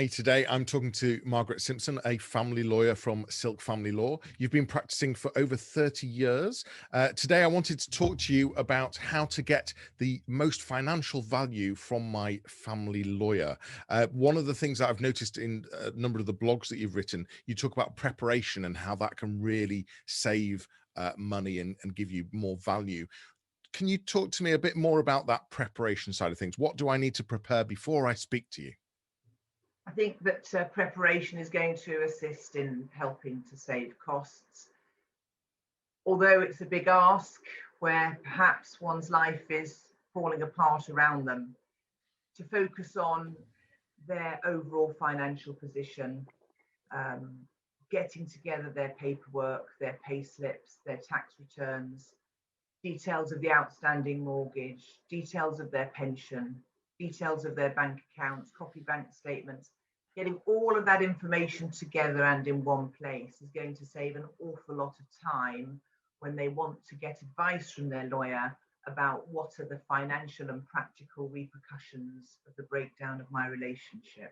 Hi, today I'm talking to Margaret Simpson, a family lawyer from Silk Family Law. You've been practicing for over 30 years. Today I wanted to talk to you about how to get the most financial value from my family lawyer. One of the things that I've noticed in a number of the blogs that you've written, you talk about preparation and how that can really save money and give you more value. Can you talk to me a bit more about that preparation side of things? What do I need to prepare before I speak to you? I think that preparation is going to assist in helping to save costs. Although it's a big ask where perhaps one's life is falling apart around them, to focus on their overall financial position, getting together their paperwork, their pay slips, their tax returns, details of the outstanding mortgage, details of their pension, details of their bank accounts, copy bank statements. Getting all of that information together and in one place is going to save an awful lot of time when they want to get advice from their lawyer about what are the financial and practical repercussions of the breakdown of my relationship.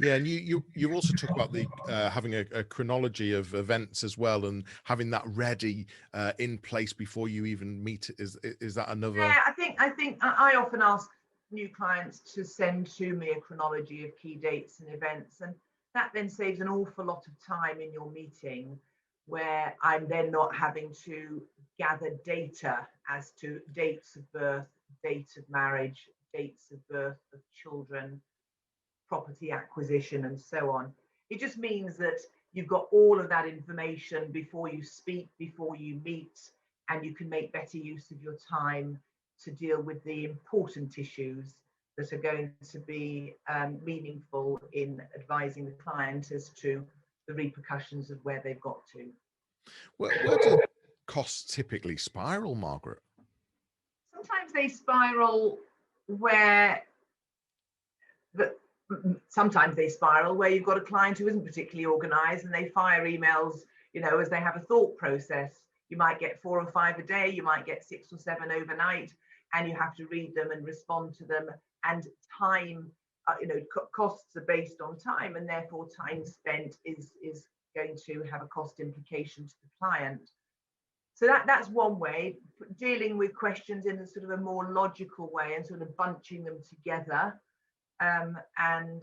Yeah, and you also talk about the having a chronology of events as well, and having that ready in place before you even meet. Is that another? Yeah, I often ask new clients to send to me a chronology of key dates and events, and that then saves an awful lot of time in your meeting, where I'm then not having to gather data as to dates of birth, date of marriage, dates of birth of children, property acquisition, and so on. It just means that you've got all of that information before you speak, before you meet, and you can make better use of your time to deal with the important issues that are going to be meaningful in advising the client as to the repercussions of where they've got to. Where do costs typically spiral, Margaret? Sometimes they spiral where the, sometimes they spiral where you've got a client who isn't particularly organized and they fire emails, as they have a thought process. You might get 4 or 5 a day, you might get 6 or 7 overnight, and you have to read them and respond to them. And time, costs are based on time, and therefore time spent is going to have a cost implication to the client. So that's one way, dealing with questions in a sort of a more logical way and sort of bunching them together, and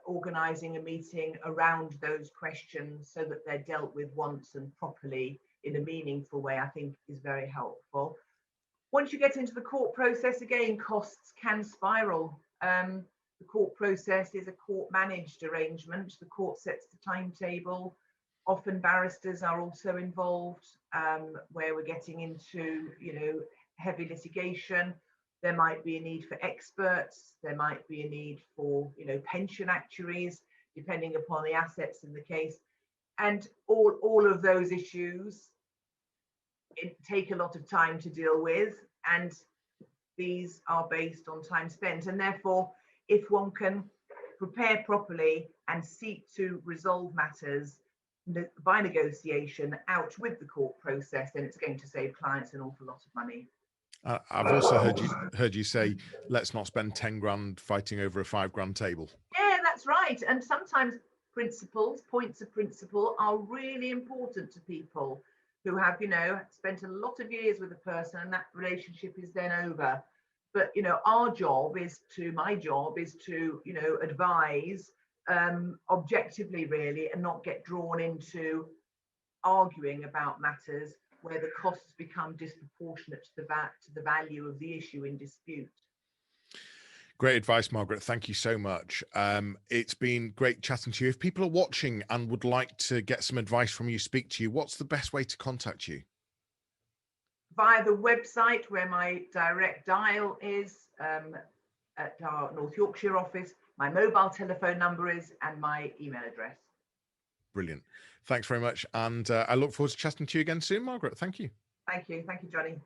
organising a meeting around those questions so that they're dealt with once and properly in a meaningful way, I think is very helpful. Once you get into the court process, again, costs can spiral. The court process is a court managed arrangement. The court sets the timetable. Often barristers are also involved, where we're getting into, heavy litigation. There might be a need for experts. There might be a need for, pension actuaries, depending upon the assets in the case. And all of those issues take a lot of time to deal with, and these are based on time spent. And therefore, if one can prepare properly and seek to resolve matters by negotiation out with the court process, then it's going to save clients an awful lot of money. I've also heard you say, let's not spend 10 grand fighting over a 5 grand table. Yeah, that's right. And sometimes points of principle are really important to people who have, spent a lot of years with a person, and that relationship is then over. But, my job is to, advise objectively, really, and not get drawn into arguing about matters where the costs become disproportionate to the value of the issue in dispute. Great advice, Margaret. Thank you so much. It's been great chatting to you. If people are watching and would like to get some advice from you, speak to you, what's the best way to contact you? Via the website, where my direct dial is, at our North Yorkshire office, my mobile telephone number is, and my email address. Brilliant. Thanks very much. And I look forward to chatting to you again soon, Margaret. Thank you. Thank you. Thank you, Johnny.